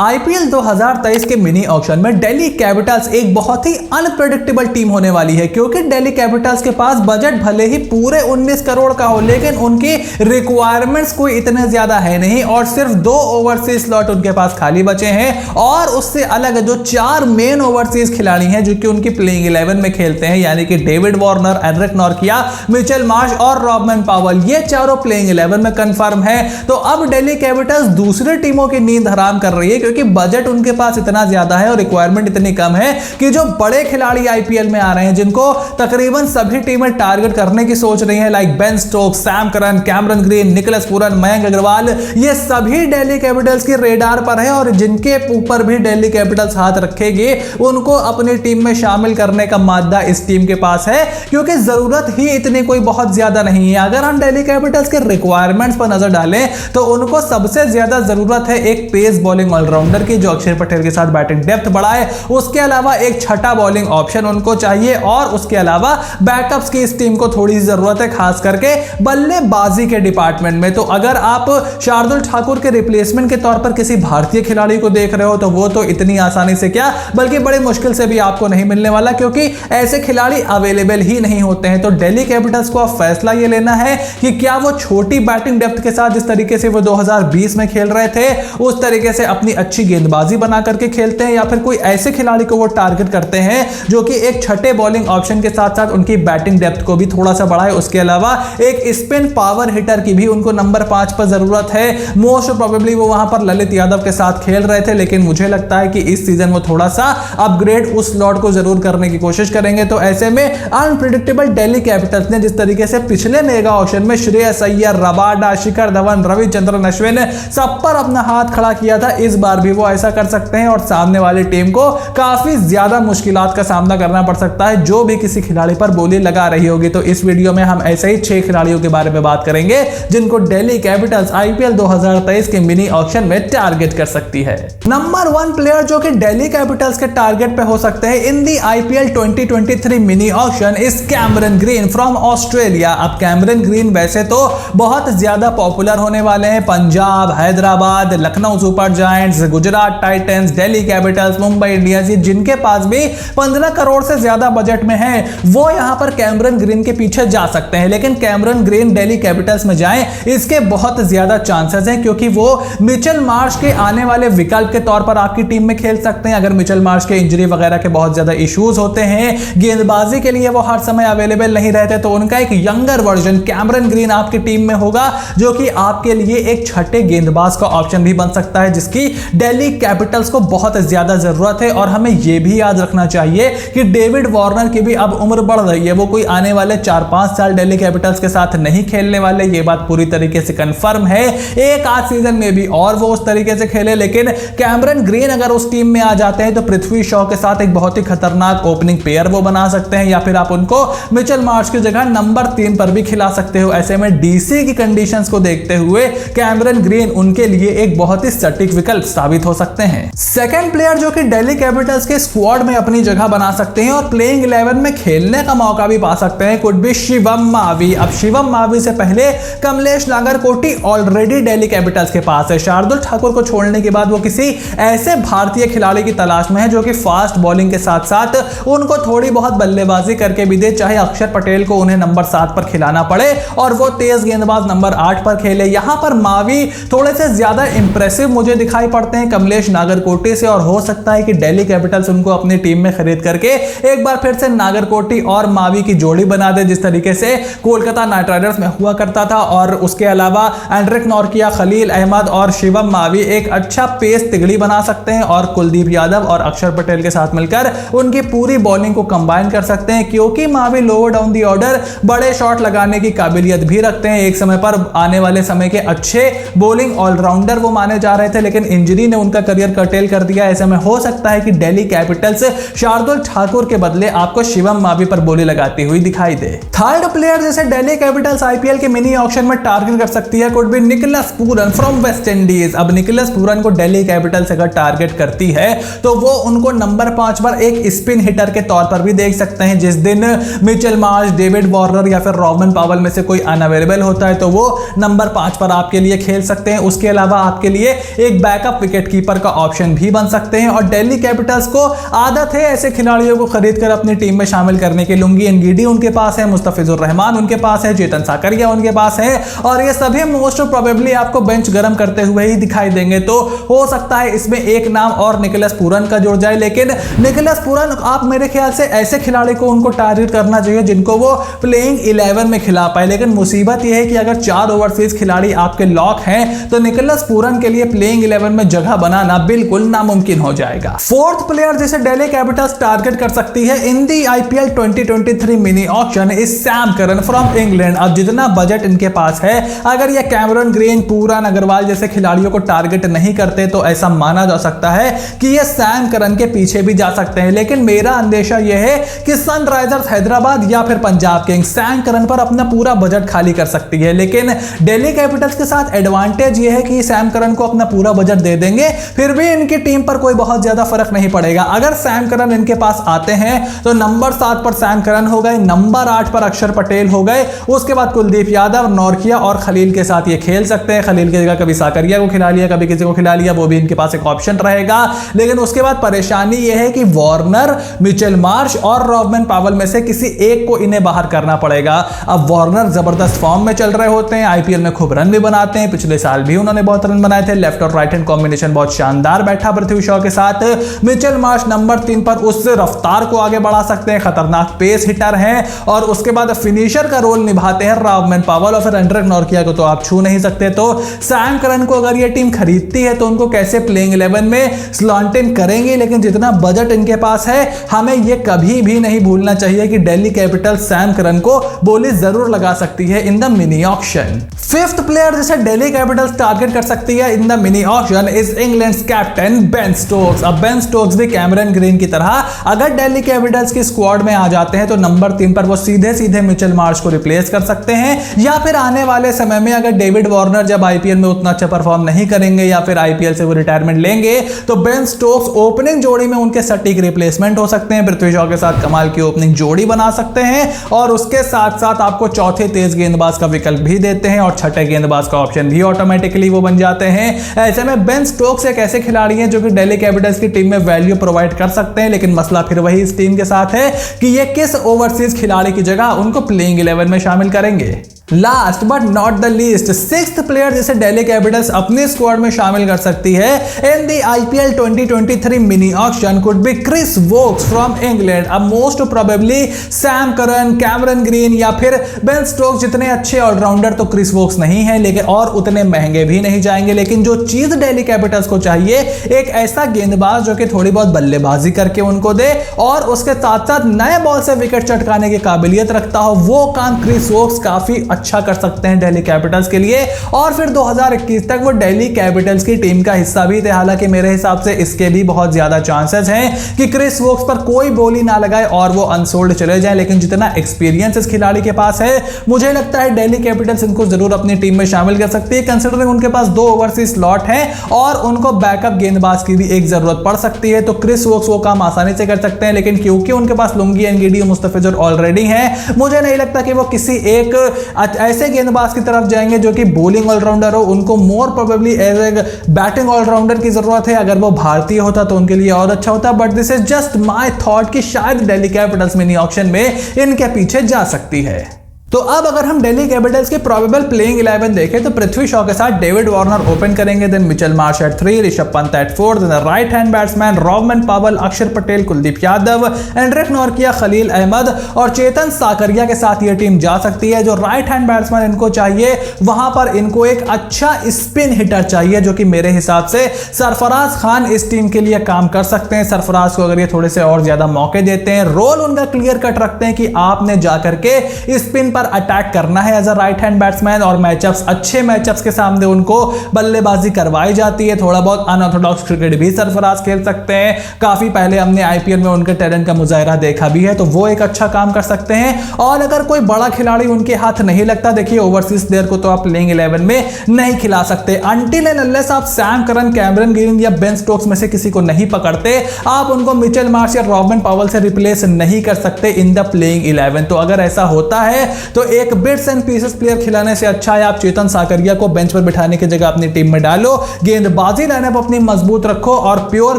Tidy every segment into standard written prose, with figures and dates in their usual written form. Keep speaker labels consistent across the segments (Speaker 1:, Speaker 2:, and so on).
Speaker 1: IPL 2023 के mini auction में Delhi Capitals एक बहुत ही अनप्रेडिक्टेबल टीम होने वाली है, क्योंकि दिल्ली कैपिटल्स के पास बजट भले ही पूरे 19 करोड़ का हो, लेकिन उनकी रिक्वायरमेंट्स कोई इतने ज्यादा है नहीं और सिर्फ 2 ओवरसीज स्लॉट उनके पास खाली बचे हैं। और उससे अलग जो 4 मेन ओवरसीज खिलाड़ी हैं जो कि उनकी प्लेइंग 11 में खेलते हैं, यानी कि David Warner, Anrich Nortje, Mitchell Marsh और रॉबमन पावेल, ये चारों प्लेइंग 11 में कंफर्म है। तो अब दिल्ली कैपिटल्स दूसरी टीमों की नींद हराम कर रही है, क्योंकि बजट उनके पास इतना ज्यादा है और रिक्वायरमेंट इतनी कम है कि जो बड़े खिलाड़ी आईपीएल में आ रहे हैं, जिनको तकरीबन सभी टीमें टारगेट करने की सोच रही हैं, like Ben Stokes, Sam Curran, Cameron Green, Nicholas Pooran, Mayank Agarwal, ये सभी दिल्ली कैपिटल्स के रेडार पर है। और जिनके ऊपर भी दिल्ली कैपिटल्स हाथ रखेगी उनको अपनी टीम में शामिल करने का मादा इस टीम के पास है, क्योंकि जरूरत ही इतनी कोई बहुत ज्यादा नहीं है। अगर हम दिल्ली कैपिटल्स के रिक्वायरमेंट्स पर नजर डालें तो उनको सबसे ज्यादा जरूरत है एक पेस बॉलिंग ऑलराउंडर की, जो अक्षर पटेल के साथ बैटिंग डेप्थ बढ़ाए। उसके अलावा एक छठा बॉलिंग ऑप्शन उनको चाहिए और उसके अलावा बैकअप्स की इस टीम को थोड़ी सी जरूरत है, खास करके बल्लेबाजी के डिपार्टमेंट में। तो अगर आप शार्दुल ठाकुर के रिप्लेसमेंट के तौर पर किसी भारतीय खिलाड़ी को देख रहे हो तो वो तो इतनी आसानी से क्या, बल्कि बड़ी मुश्किल से भी आपको नहीं मिलने वाला, क्योंकि ऐसे खिलाड़ी अवेलेबल ही नहीं होते हैं। तो दिल्ली कैपिटल्स को अब फैसला ये लेना है कि क्या वो छोटी बैटिंग डेप्थ के साथ जिस तरीके से वो 2020 में खेल रहे थे उस तरीके से अपनी अच्छी गेंदबाजी बना करके खेलते हैं, या फिर कोई ऐसे खिलाड़ी को वो टारगेट करते हैं जो कि एक छठे बॉलिंग ऑप्शन के साथ साथ उनकी बैटिंग डेप्थ को भी थोड़ा सा बढ़ाए। उसके अलावा एक स्पिन पावर हिटर की भी उनको नंबर 5 पर जरूरत है। मोस्ट प्रोबेबली वो वहां पर ललित यादव के साथ खेल रहे थे, लेकिन मुझे लगता है कि इस सीजन वो थोड़ा सा अपग्रेड उस स्लॉट को जरूर करने की कोशिश करेंगे। तो ऐसे में अनप्रेडिक्टेबल दिल्ली कैपिटल्स ने जिस तरीके से पिछले मेगा ऑक्शन में श्रेयस अय्यर, रबाडा, शिखर धवन, रविचंद्रन अश्विन सब पर अपना हाथ खड़ा किया था, इस बार भी वो ऐसा कर सकते हैं और सामने वाली टीम को काफी ज्यादा मुश्किलात का सामना करना पड़ सकता है जो भी किसी खिलाड़ी पर बोली लगा रही होगी। तो इस वीडियो में हम ऐसे ही 6 खिलाड़ियों के बारे में बात करेंगे जिनको दिल्ली कैपिटल्स आईपीएल 2023 के मिनी ऑक्शन में टारगेट कर सकती है। नंबर 1 प्लेयर जो कि दिल्ली कैपिटल्स के टारगेट पे हो सकते हैं in the IPL 2023 mini auction is Cameron Green from Australia. अब कैमरन ग्रीन वैसे तो बहुत ज्यादा पॉपुलर होने वाले हैं, Punjab, Hyderabad, Lucknow Super Giants, Gujarat Titans, Delhi Capitals, Mumbai Indians, जिनके पास भी 15 करोड़ से ज्यादा बजट में है, वो यहां पर कैमरन ग्रीन के पीछे जा सकते हैं। लेकिन कैमरन ग्रीन दिल्ली कैपिटल्स में जाएं इसके बहुत ज्यादा चांसेस हैं, क्योंकि वो मिचेल मार्श के आने वाले विकल्प के तौर पर आपकी टीम में खेल सकते हैं। अगर मिचेल मार्श के इंजरी वगैरह के बहुत ज्यादा इश्यूज होते हैं, गेंदबाजी के लिए वो हर समय अवेलेबल नहीं रहते, तो उनका एक यंगर वर्जन कैमरन ग्रीन आपकी टीम में होगा, जो कि आपके लिए एक छठे गेंदबाज का ऑप्शन भी बन सकता है, जिसकी दिल्ली कैपिटल्स को बहुत ज्यादा जरूरत है। और हमें यह भी याद रखना चाहिए कि डेविड वार्नर की भी अब उम्र बढ़ रही है, वो कोई आने वाले 4-5 साल दिल्ली कैपिटल्स के साथ नहीं खेलने वाले, ये बात पूरी तरीके से कंफर्म है। एक आध सीजन में भी और वो उस तरीके से खेले, लेकिन कैमरन ग्रीन अगर उस टीम में आ जाते हैं तो पृथ्वी शॉ के साथ एक बहुत ही खतरनाक ओपनिंग पेयर वो बना सकते हैं, या फिर आप उनको मिचेल मार्श की जगह नंबर 3 पर भी खिला सकते हो। ऐसे में डीसी की कंडीशंस को देखते हुए कैमरन ग्रीन उनके लिए एक बहुत ही सटीक विकल्प साबित हो सकते हैं। सेकंड प्लेयर जो कि दिल्ली कैपिटल्स के स्क्वाड में अपनी जगह बना सकते हैं और प्लेइंग 11 में खेलने का मौका भी पा सकते हैं, कुड बी शिवम मावी। अब शिवम मावी से पहले कमलेश नागरकोटी ऑलरेडी दिल्ली कैपिटल्स के पास है। शार्दुल ठाकुर को छोड़ने के बाद वो किसी ऐसे भारतीय खिलाड़ी की तलाश में है जो कि फास्ट बॉलिंग के साथ साथ उनको थोड़ी बहुत बल्लेबाजी करके भी दे, चाहे अक्षर पटेल को उन्हें नंबर 7 पर खिलाना पड़े और वो तेज गेंदबाज नंबर 8 पर खेले। यहां पर मावी थोड़े से ज्यादा इंप्रेसिव मुझे दिखाई पड़ते हैं कमलेश नागरकोटी से, और हो सकता है कि दिल्ली कैपिटल्स उनको अपनी टीम में खरीद करके एक बार फिर से नागरकोटी और मावी की जोड़ी बना दे, जिस तरीके से कोलकाता नाइट राइडर्स में हुआ करता था। और उसके अलावा एनरिक नॉर्किया, खलील अहमद और शिवम मावी एक अच्छा पेस तिगड़ी बना सकते हैं और कुलदीप यादव और अक्षर पटेल के साथ मिलकर उनकी पूरी बॉलिंग को कंबाइन कर सकते हैं, क्योंकि Mavi lower down the order बड़े शॉट लगाने की काबिलियत भी रखते हैं। एक समय पर आने वाले समय के अच्छे बॉलिंग ऑलराउंडर वो माने जा रहे थे, लेकिन इंजरी ने उनका करियर कर्टेल कर दिया। ऐसे में हो सकता है कि दिल्ली कैपिटल्स शार्दुल ठाकुर के बदले आपको शिवम मावी पर बोली लगाती हुई दिखाई दे। थर्ड प्लेयर जैसे दिल्ली कैपिटल्स आईपीएल के मिनी ऑक्शन में टारगेट कर सकती है could be Nicholas Pooran from West Indies. अब निकोलस पूरन को दिल्ली कैपिटल्स अगर टारगेट करती है तो वो उनको नंबर 5 पर एक स्पिन हिटर के तौर पर भी देख सकते हैं। जिस दिन मिचेल मार्श, डेविड वार्नर या फिर रॉबमन पावेल में से कोई अनअवेलेबल होता है तो वो नंबर 5 पर आपके लिए खेल सकते हैं। उसके अलावा आपके लिए एक बैकअप विकेट कीपर का ऑप्शन भी बन सकते हैं। और दिल्ली कैपिटल्स को आदत है ऐसे खिलाड़ियों को खरीदकर अपनी टीम में शामिल करने की। लुंगी एनगीडी उनके पास है, मुस्तफिजुर रहमान उनके पास है, चेतन साकरिया उनके पास है, और ये सभी मोस्ट प्रोबेबली आपको बेंच गर्म करते हुए ही दिखाई देंगे। तो हो सकता है इसमें एक नाम और निकोलस पूरन का जुड़ जाए, लेकिन निकोलस पूरन आप मेरे ख्याल से ऐसे खिलाड़ी को उनको टारगेट करना चाहिए जिनको वो प्लेइंग 11 में खिला पाए। लेकिन मुसीबत यह है कि अगर 4 ओवरसीज खिलाड़ी आपके लॉक हैं तो निकोलस पूरन के लिए प्लेइंग 11 में जगह बनाना बिल्कुल नामुमकिन हो जाएगा। फोर्थ प्लेयर जिसे दिल्ली कैपिटल्स टारगेट कर सकती है in the IPL 2023 mini auction is Sam Curran from England. अब जितना बजट इनके पास है, अगर ये कैमरन ग्रीन, पूरन अग्रवाल जैसे खिलाड़ियों को टारगेट नहीं करते तो ऐसा माना जा सकता है कि ये सैम करन के पीछे भी जा सकते हैं। लेकिन मेरा अंदेशा यह है कि सनराइजर्स हैदराबाद या फिर पंजाब किंग्स सैम करन पर अपना पूरा बजट खाली कर सकती है। लेकिन दिल्ली कैपिटल्स के साथ एडवांटेज यह है कि सैम करन को अपना पूरा बजट दे देंगे, फिर भी इनकी टीम पर कोई बहुत ज्यादा फर्क नहीं पड़ेगा। अगर सैम करन इनके पास आते हैं तो नंबर 7 पर सैम करन हो गए, नंबर 8 पर अक्षर पटेल हो गए, उसके बाद कुलदीप यादव, नॉर्किया और खलील के साथ ये खेल सकते हैं। खलील की जगह कभी साकरिया को खिला लिया, कभी किसी को खिला लिया, वो भी इनके पास एक ऑप्शन रहेगा। लेकिन उसके बाद परेशानी यह है कि वार्नर, मिचेल मार्श और रॉबमैन पावल में से किसी एक को इन्हें बाहर करना पड़ेगा। अब वार्नर जबरदस्त फॉर्म में चल रहे होते हैं, आईपीएल में खूब रन भी बनाते हैं, पिछले साल भी उन्होंने बहुत रन बनाए थे, लेफ्ट और राइट हैंड कॉम्बिनेशन बहुत शानदार बैठा पृथ्वी शॉ के साथ। मिचेल मार्श नंबर 3 पर उस रफ्तार को आगे बढ़ा सकते हैं, खतरनाक पेस हिटर हैं, और उसके बाद फिनिशर का रोल निभाते हैं रॉबमैन पावल, और फिर एंड्रिक नॉर्किया को तो आप छू नहीं सकते। तो सैम करन को अगर ये टीम खरीदती है तो उनको कैसे प्लेइंग 11 में स्लॉट इन करेंगे। लेकिन जितना बजट इनके पास है, हमें यह कभी भी नहीं भूलना चाहिए कि दिल्ली कैपिटल सैम करन को बोली जरूर लगा सकती है in the mini auction. Fifth player जिसे दिल्ली कैपिटल्स टारगेट कर सकती है in the mini auction is England's captain Ben Stokes. अब बेन स्टोक्स भी कैमरन ग्रीन की तरह अगर दिल्ली कैपिटल्स की स्क्वाड में आ जाते हैं तो नंबर 3 पर वो सीधे सीधे मिचेल मार्श को रिप्लेस कर सकते हैं, या फिर आने वाले समय में अगर डेविड वार्नर जब आईपीएल में उतना अच्छा परफॉर्म नहीं करेंगे या फिर आईपीएल से वो रिटायरमेंट लेंगे तो बेन स्टोक्स ओपनिंग जोड़ी में उनके सटीक रिप्लेसमेंट हो सकते हैं। पृथ्वी शॉ के साथ कमाल की ओपनिंग जोड़ी बना सकते हैं, और उसके साथ साथ आपको चौथे तेज गेंदबाज का विकल्प भी देते हैं, और छठे गेंदबाज का ऑप्शन भी ऑटोमेटिकली वो बन जाते हैं। ऐसे में बेन स्टोक्स एक ऐसे खिलाड़ी हैं जो कि दिल्ली कैपिटल्स की टीम में वैल्यू प्रोवाइड कर सकते हैं। लेकिन मसला फिर वही इस टीम के साथ है कि ये किस ओवरसीज खिलाड़ी की जगह उनको प्लेइंग 11 में शामिल करेंगे। Last but not the least, sixth player जिसे दिल्ली कैपिटल्स अपने स्क्वाड में शामिल कर सकती है in the IPL 2023 mini auction could be Chris Woakes from England. अब most probably Sam Curran, Cameron Green या फिर बेन स्टोक्स जितने अच्छे ऑलराउंडर तो क्रिस वोक्स नहीं है, लेकिन और उतने महंगे भी नहीं जाएंगे। लेकिन जो चीज दिल्ली कैपिटल्स को चाहिए, एक ऐसा गेंदबाज जो कि थोड़ी बहुत बल्लेबाजी करके उनको दे और उसके साथ साथ नए बॉल से विकेट चटकाने की काबिलियत रखता हो, वो काम क्रिस वोक्स काफी अच्छा कर सकते हैं दिल्ली कैपिटल्स के लिए। और फिर 2021 तक वो दिल्ली कैपिटल्स की टीम का हिस्सा भी थे। हालांकि मेरे हिसाब से इसके भी बहुत ज्यादा चांसेस हैं कि क्रिस वोक्स पर कोई बोली ना लगाए और वो अनसोल्ड चले जाए। लेकिन जितना एक्सपीरियंस इस खिलाड़ी के पास है, मुझे लगता है दिल्ली कैपिटल्स इनको जरूर अपनी टीम में शामिल कर सकती है, कंसीडरिंग उनके पास 2 ओवरसीज स्लॉट हैं और उनको बैकअप गेंदबाज की भी एक जरूरत पड़ सकती है। तो क्रिस वोक्स वो काम आसानी से कर सकते हैं। लेकिन क्योंकि उनके पास लुंगी एनगीडी, मुस्तफिजुर ऑलरेडी हैं, मुझे नहीं लगता कि वो किसी एक ऐसे गेंदबाज की तरफ जाएंगे जो कि बॉलिंग ऑलराउंडर हो। उनको more probably as a batting allrounder की जरूरत है। अगर वो भारतीय होता तो उनके लिए और अच्छा होता, but this is just my thought कि शायद दिल्ली कैपिटल्स मिनी ऑक्शन में इनके पीछे जा सकती है। तो अब अगर हम दिल्ली कैपिटल्स के प्रोबेबल प्लेइंग 11 देखें तो पृथ्वी शॉ के साथ डेविड वार्नर ओपन करेंगे, then Mitchell Marsh at 3, Rishabh Pant at 4, then right hand batsman Rovman Powell, Axar Patel, Kuldeep Yadav, Anrich Nortje, Khaleel Ahmed और चेतन साकरिया के साथ यह टीम जा सकती है। जो राइट हैंड बैट्समैन इनको चाहिए, वहां पर इनको एक अच्छा स्पिन हिटर चाहिए, जो कि मेरे हिसाब से सरफराज खान इस टीम के लिए काम कर सकते हैं। सरफराज को अगर ये थोड़े से और ज्यादा मौके देते हैं, रोल उनका क्लियर कट रखते हैं कि आपने जाकर के स्पिन अटैक करना है as a right hand batsman, और मैचअप्स, अच्छे मैचअप्स के सामने उनको बल्लेबाजी करवाई जाती है। थोड़ा बहुत अनऑर्थोडॉक्स क्रिकेट भी सरफराज खेल सकते हैं। काफी पहले हमने आईपीएल में उनके टैलेंट का मुजाहिरा देखा भी है, तो वो एक अच्छा काम कर सकते हैं। और अगर कोई बड़ा खिलाड़ी उनके हाथ नहीं लगता, देखिए ओवरसीज प्लेयर को तो आप प्लेइंग 11 में नहीं खिला सकते। अनटिल एंड अनलेस आप सैम करन, कैमरन ग्रीन या बेन स्टोक्स में से किसी को नहीं पकड़ते, आप उनको मिचेल मार्श या रॉबमैन पावल से रिप्लेस नहीं कर सकते इन द प्लेइंग 11। तो अगर ऐसा होता है तो एक बिट्स एंड पीसेस प्लेयर खिलाने से अच्छा है आप चेतन साकरिया को बेंच पर बिठाने की जगह अपनी टीम में डालो, गेंदबाजी लाइनअप अपनी मजबूत रखो और प्योर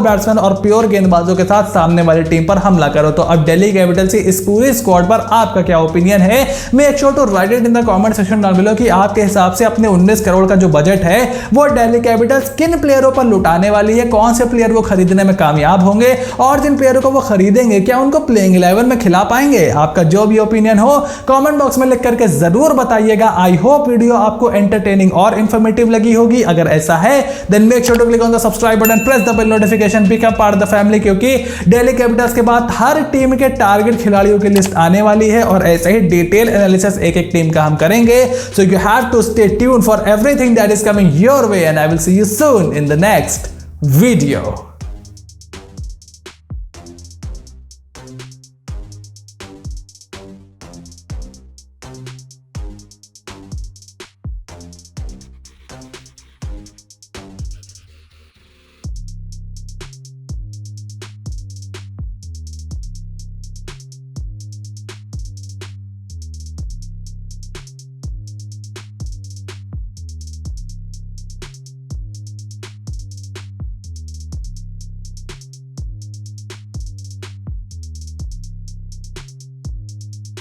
Speaker 1: बैट्समैन और प्योर गेंदबाजों के साथ सामने वाली टीम पर हमला करो। तो अब दिल्ली कैपिटल्स की इस पूरी स्क्वाड पर आपका क्या ओपिनियन है? Make sure to write it in the comment section down below कि आपके हिसाब से अपने 19 करोड़ का जो बजट है वो दिल्ली कैपिटल्स किन प्लेयरों पर लुटाने वाली है, कौन से प्लेयर वो खरीदने में कामयाब होंगे और जिन प्लेयरों को वो खरीदेंगे क्या उनको प्लेइंग 11 में खिला पाएंगे? आपका जो भी ओपिनियन हो कमेंट बॉक्स में लिख करके जरूर बताइएगा। आई होप वीडियो आपको एंटरटेनिंग और इंफॉर्मेटिव लगी होगी। अगर ऐसा है then make sure to click on the subscribe button, press the bell notification, become part of the family, क्योंकि दिल्ली कैपिटल्स के बाद हर टीम के टारगेट खिलाड़ियों की लिस्ट आने वाली है और ऐसे ही डिटेल एनालिसिस एक एक टीम का हम करेंगे। So you have to stay tune for everything that is coming your way and I will see you soon in the next video.